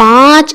5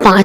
5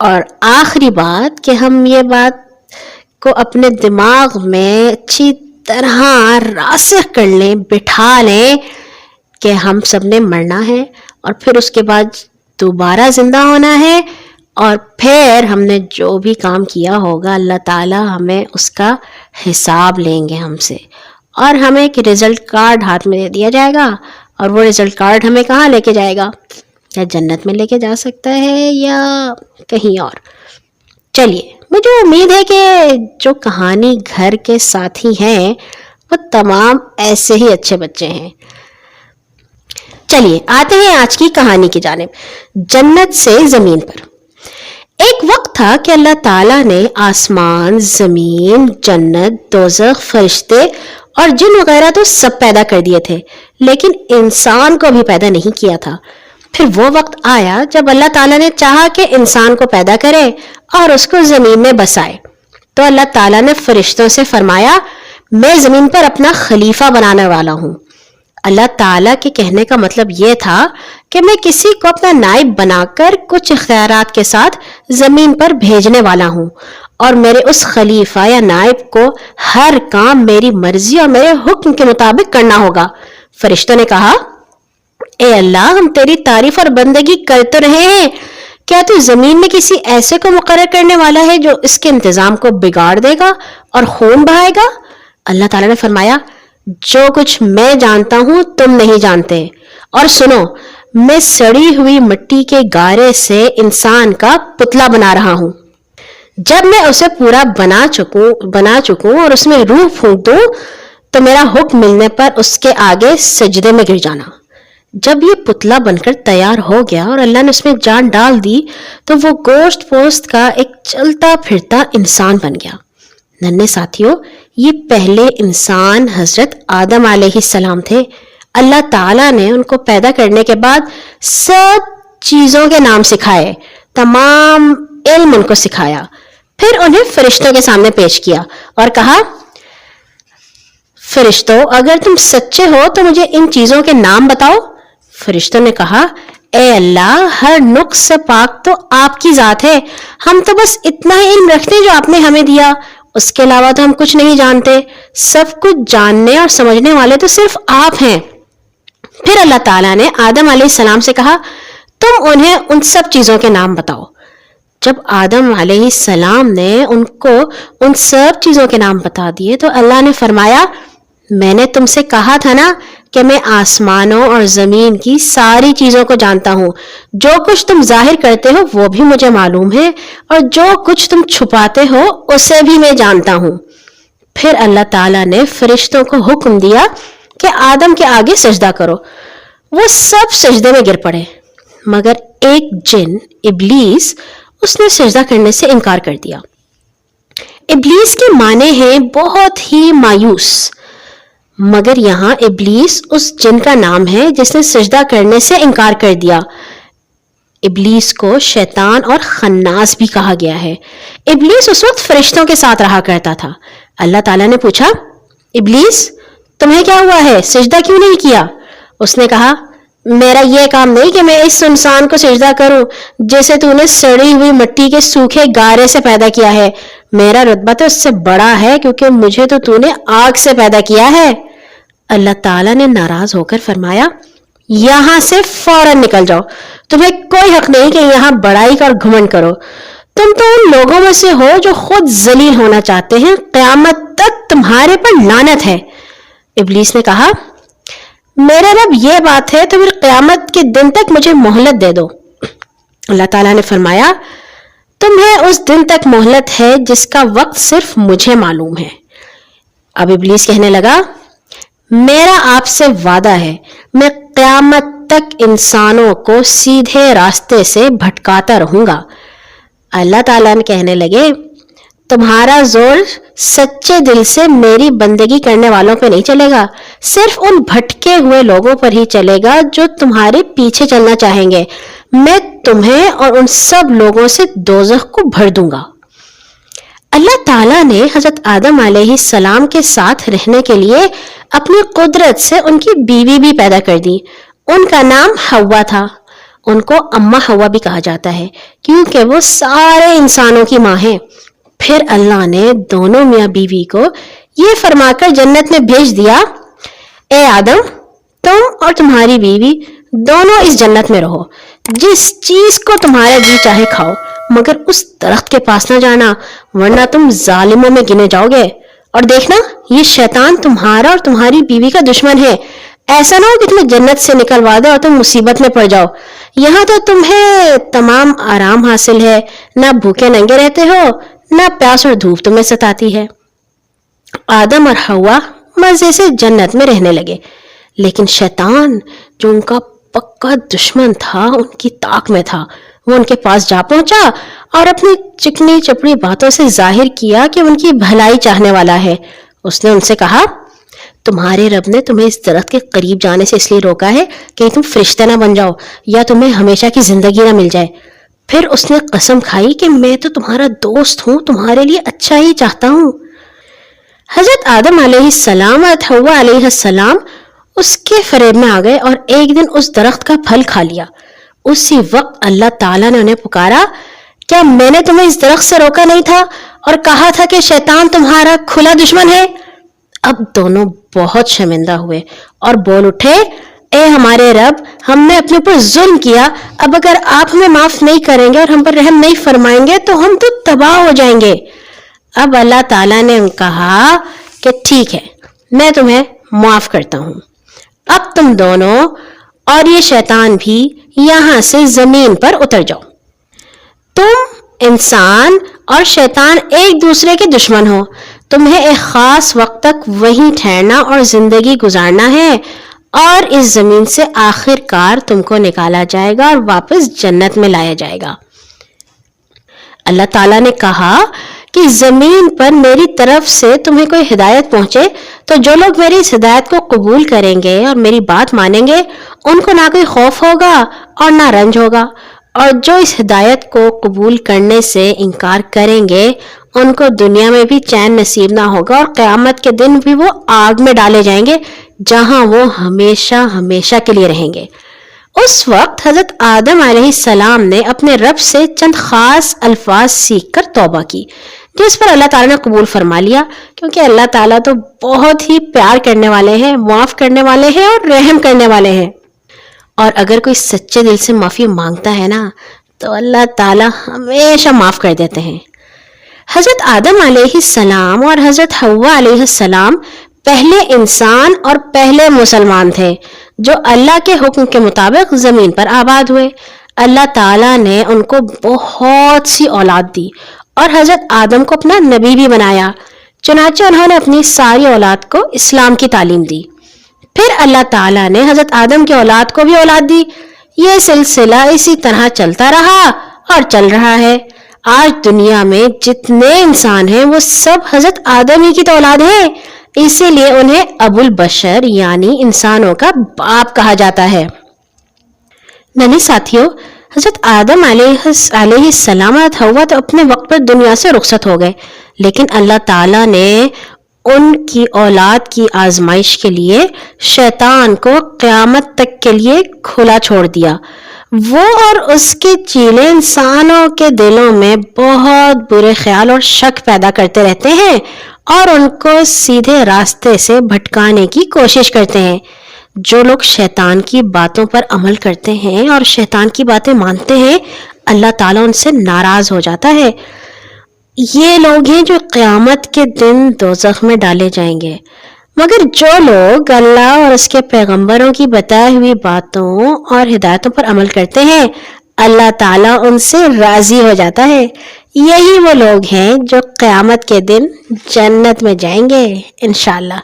اور آخری بات کہ ہم یہ بات کو اپنے دماغ میں اچھی طرح راسخ کر لیں، بٹھا لیں کہ ہم سب نے مرنا ہے اور پھر اس کے بعد دوبارہ زندہ ہونا ہے، اور پھر ہم نے جو بھی کام کیا ہوگا اللہ تعالیٰ ہمیں اس کا حساب لیں گے ہم سے، اور ہمیں ایک رزلٹ کارڈ ہاتھ میں دے دیا جائے گا، اور وہ رزلٹ کارڈ ہمیں کہاں لے کے جائے گا؟ یا جنت میں لے کے جا سکتا ہے یا کہیں اور۔ چلیے، مجھے امید ہے کہ جو کہانی گھر کے ساتھی ہیں وہ تمام ایسے ہی اچھے بچے ہیں۔ چلیے آتے ہیں آج کی کہانی کی جانب، جنت سے زمین پر۔ ایک وقت تھا کہ اللہ تعالیٰ نے آسمان، زمین، جنت، دوزخ، فرشتے اور جن وغیرہ تو سب پیدا کر دیے تھے، لیکن انسان کو بھی پیدا نہیں کیا تھا۔ پھر وہ وقت آیا جب اللہ تعالیٰ نے چاہا کہ انسان کو پیدا کرے اور اس کو زمین میں بسائے، تو اللہ تعالیٰ نے فرشتوں سے فرمایا، میں زمین پر اپنا خلیفہ بنانے والا ہوں۔ اللہ تعالیٰ کے کہنے کا مطلب یہ تھا کہ میں کسی کو اپنا نائب بنا کر کچھ اختیارات کے ساتھ زمین پر بھیجنے والا ہوں، اور میرے اس خلیفہ یا نائب کو ہر کام میری مرضی اور میرے حکم کے مطابق کرنا ہوگا۔ فرشتوں نے کہا، اے اللہ، ہم تیری تعریف اور بندگی کر تو رہے ہیں، کیا تو زمین میں کسی ایسے کو مقرر کرنے والا ہے جو اس کے انتظام کو بگاڑ دے گا اور خون بہائے گا؟ اللہ تعالیٰ نے فرمایا، جو کچھ میں جانتا ہوں تم نہیں جانتے، اور سنو، میں سڑی ہوئی مٹی کے گارے سے انسان کا پتلا بنا رہا ہوں۔ جب میں اسے پورا بنا چکوں اور اس میں روح پھونک دوں تو میرا حکم ملنے پر اس کے آگے سجدے میں گر جانا۔ جب یہ پتلا بن کر تیار ہو گیا اور اللہ نے اس میں جان ڈال دی تو وہ گوشت پوست کا ایک چلتا پھرتا انسان بن گیا۔ ننھے ساتھیوں، یہ پہلے انسان حضرت آدم علیہ السلام تھے۔ اللہ تعالیٰ نے ان کو پیدا کرنے کے بعد سب چیزوں کے نام سکھائے، تمام علم ان کو سکھایا، پھر انہیں فرشتوں کے سامنے پیش کیا اور کہا، فرشتوں، اگر تم سچے ہو تو مجھے ان چیزوں کے نام بتاؤ۔ فرشتوں نے کہا، اے اللہ، ہر نقص سے پاک تو آپ کی ذات ہے، ہم تو بس اتنا ہی علم رکھتے ہیں جو آپ نے ہمیں دیا، اس کے علاوہ تو ہم کچھ نہیں جانتے، سب کچھ جاننے اور سمجھنے والے تو صرف آپ ہیں۔ پھر اللہ تعالیٰ نے آدم علیہ السلام سے کہا، تم انہیں ان سب چیزوں کے نام بتاؤ۔ جب آدم علیہ السلام نے ان کو ان سب چیزوں کے نام بتا دیے تو اللہ نے فرمایا، میں نے تم سے کہا تھا نا کہ میں آسمانوں اور زمین کی ساری چیزوں کو جانتا ہوں، جو کچھ تم ظاہر کرتے ہو وہ بھی مجھے معلوم ہے، اور جو کچھ تم چھپاتے ہو اسے بھی میں جانتا ہوں۔ پھر اللہ تعالیٰ نے فرشتوں کو حکم دیا کہ آدم کے آگے سجدہ کرو۔ وہ سب سجدے میں گر پڑے، مگر ایک جن ابلیس، اس نے سجدہ کرنے سے انکار کر دیا۔ ابلیس کے معنی ہیں بہت ہی مایوس، مگر یہاں ابلیس اس جن کا نام ہے جس نے سجدہ کرنے سے انکار کر دیا۔ ابلیس کو شیطان اور خناس بھی کہا گیا ہے۔ ابلیس اس وقت فرشتوں کے ساتھ رہا کرتا تھا۔ اللہ تعالیٰ نے پوچھا، ابلیس، تمہیں کیا ہوا ہے، سجدہ کیوں نہیں کیا؟ اس نے کہا، میرا یہ کام نہیں کہ میں اس انسان کو سجدہ کروں جسے تو نے سڑی ہوئی مٹی کے سوکھے گارے سے پیدا کیا ہے، میرا رتبہ تو اس سے بڑا ہے کیونکہ مجھے تو نے آگ سے پیدا کیا ہے۔ اللہ تعالیٰ نے ناراض ہو کر فرمایا، یہاں سے فوراً نکل جاؤ، تمہیں کوئی حق نہیں کہ یہاں بڑائی اور گھمنڈ کرو، تم تو ان لوگوں میں سے ہو جو خود ذلیل ہونا چاہتے ہیں، قیامت تک تمہارے پر لعنت ہے۔ ابلیس نے کہا، میرے رب یہ بات ہے تو پھر قیامت کے دن تک مجھے مہلت دے دو۔ اللہ تعالیٰ نے فرمایا، تمہیں اس دن تک مہلت ہے جس کا وقت صرف مجھے معلوم ہے۔ اب ابلیس کہنے لگا، میرا آپ سے وعدہ ہے، میں قیامت تک انسانوں کو سیدھے راستے سے بھٹکاتا رہوں گا۔ اللہ تعالیٰ نے کہنے لگے، تمہارا زور سچے دل سے میری بندگی کرنے والوں پہ نہیں چلے گا، صرف ان بھٹکے ہوئے لوگوں پر ہی چلے گا جو تمہارے پیچھے چلنا چاہیں گے۔ میں تمہیں اور ان سب لوگوں سے دوزخ کو بھر دوں گا۔ اللہ تعالیٰ نے حضرت آدم علیہ السلام کے ساتھ رہنے کے لیے اپنی قدرت سے ان کی بیوی بھی پیدا کر دی۔ ان کا نام حوا تھا۔ ان کو اماں ہوا بھی کہا جاتا ہے کیونکہ وہ سارے انسانوں کی ماں ہیں۔ پھر اللہ نے دونوں میاں بیوی کو یہ فرما کر جنت میں بھیج دیا، اے آدم، تم اور تمہاری بیوی دونوں اس جنت میں رہو، جس چیز کو تمہارا جی چاہے کھاؤ، مگر اس درخت کے پاس نہ جانا ورنہ تم ظالموں میں گنے جاؤ گے۔ اور دیکھنا، یہ شیطان تمہارا اور تمہاری بیوی کا دشمن ہے، ایسا نہ ہو کہ تمہیں جنت سے نکلوا دے اور تم مصیبت میں پڑ جاؤ۔ یہاں تو تمہیں تمام آرام حاصل ہے، نہ بھوکے ننگے رہتے ہو، نہ پیاس اور دھوپ تمہیں ستاتی ہے۔ آدم اور حوا مزے سے جنت میں رہنے لگے، لیکن شیطان جو ان کا پکا دشمن تھا ان کی طاق میں تھا۔ وہ ان کے پاس جا پہنچا اور اپنی چکنی چپڑی باتوں سے ظاہر کیا کہ ان کی بھلائی چاہنے والا ہے۔ اس نے ان سے کہا، تمہارے رب نے تمہیں اس درخت کے قریب جانے سے اس لیے روکا ہے کہ تم فرشتہ نہ بن جاؤ یا تمہیں ہمیشہ کی زندگی نہ مل جائے۔ پھر اس نے قسم کھائی کہ میں تو تمہارا دوست ہوں، تمہارے لیے اچھا ہی چاہتا ہوں۔ حضرت آدم علیہ السلام اور حوا علیہ السلام اس کے فریب میں آ گئے اور ایک دن اس درخت کا پھل کھا لیا۔ اسی وقت اللہ تعالیٰ نے انہیں پکارا، کیا میں نے تمہیں اس درخت سے روکا نہیں تھا اور کہا تھا کہ شیطان تمہارا کھلا دشمن ہے؟ اب دونوں بہت شرمندہ ہوئے اور بول اٹھے، اے ہمارے رب، ہم نے اپنے اوپر ظلم کیا، اب اگر آپ ہمیں معاف نہیں کریں گے اور ہم پر رحم نہیں فرمائیں گے تو ہم تو تباہ ہو جائیں گے۔ اب اللہ تعالیٰ نے کہا کہ ٹھیک ہے، میں تمہیں معاف کرتا ہوں، اب تم دونوں اور یہ شیطان بھی یہاں سے زمین پر اتر جاؤ۔ تم انسان اور شیطان ایک دوسرے کے دشمن ہو، تمہیں ایک خاص وقت تک وہیں ٹھہرنا اور زندگی گزارنا ہے، اور اس زمین سے آخر کار تم کو نکالا جائے گا اور واپس جنت میں لایا جائے گا۔ اللہ تعالیٰ نے کہا کہ زمین پر میری طرف سے تمہیں کوئی ہدایت پہنچے تو جو لوگ میری اس ہدایت کو قبول کریں گے اور میری بات مانیں گے ان کو نہ کوئی خوف ہوگا اور نہ رنج ہوگا، اور جو اس ہدایت کو قبول کرنے سے انکار کریں گے ان کو دنیا میں بھی چین نصیب نہ ہوگا اور قیامت کے دن بھی وہ آگ میں ڈالے جائیں گے جہاں وہ ہمیشہ ہمیشہ کے لیے رہیں گے۔ اس وقت حضرت آدم علیہ السلام نے اپنے رب سے چند خاص الفاظ سیکھ کر توبہ کی، جس پر اللہ تعالیٰ نے قبول فرما لیا، کیونکہ اللہ تعالیٰ تو بہت ہی پیار کرنے والے ہیں، معاف کرنے والے ہیں اور رحم کرنے والے ہیں۔ اور اگر کوئی سچے دل سے معافی مانگتا ہے نا تو اللہ تعالیٰ ہمیشہ معاف کر دیتے ہیں۔ حضرت آدم علیہ السلام اور حضرت حوا علیہ السلام پہلے انسان اور پہلے مسلمان تھے جو اللہ کے حکم کے مطابق زمین پر آباد ہوئے۔ اللہ تعالیٰ نے ان کو بہت سی اولاد دی اور حضرت آدم کو اپنا نبی بھی بنایا، چنانچہ انہوں نے اپنی ساری اولاد کو اسلام کی تعلیم دی۔ پھر اللہ تعالیٰ نے حضرت آدم کی اولاد کو بھی اولاد دی۔ یہ سلسلہ اسی طرح چلتا رہا اور چل رہا ہے۔ آج دنیا میں جتنے انسان ہیں وہ سب حضرت آدم ہی کی تو اولاد ہیں، اسی لیے انہیں ابو البشر یعنی انسانوں کا باپ کہا جاتا ہے۔ ننھی ساتھیوں، حضرت آدم علیہ السلام اور حوا تو اپنے وقت پر دنیا سے رخصت ہو گئے، لیکن اللہ تعالیٰ نے ان کی اولاد کی آزمائش کے لیے شیطان کو قیامت تک کے لیے کھلا چھوڑ دیا۔ وہ اور اس کے چیلے انسانوں کے دلوں میں بہت برے خیال اور شک پیدا کرتے رہتے ہیں اور ان کو سیدھے راستے سے بھٹکانے کی کوشش کرتے ہیں۔ جو لوگ شیطان کی باتوں پر عمل کرتے ہیں اور شیطان کی باتیں مانتے ہیں، اللہ تعالیٰ ان سے ناراض ہو جاتا ہے۔ یہ لوگ ہیں جو قیامت کے دن دوزخ میں ڈالے جائیں گے، مگر جو لوگ اللہ اور اس کے پیغمبروں کی بتائی ہوئی باتوں اور ہدایتوں پر عمل کرتے ہیں، اللہ تعالیٰ ان سے راضی ہو جاتا ہے۔ یہی وہ لوگ ہیں جو قیامت کے دن جنت میں جائیں گے انشاءاللہ۔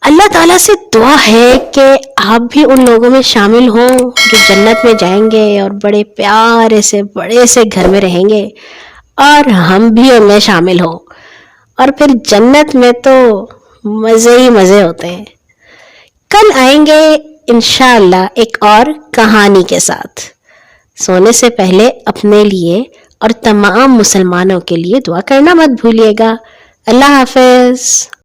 اللہ تعالیٰ سے دعا ہے کہ آپ بھی ان لوگوں میں شامل ہوں جو جنت میں جائیں گے اور بڑے پیارے سے بڑے سے گھر میں رہیں گے، اور ہم بھی ان میں شامل ہوں، اور پھر جنت میں تو مزے ہی مزے ہوتے ہیں۔ کل آئیں گے انشاءاللہ ایک اور کہانی کے ساتھ۔ سونے سے پہلے اپنے لیے اور تمام مسلمانوں کے لیے دعا کرنا مت بھولیے گا۔ اللہ حافظ۔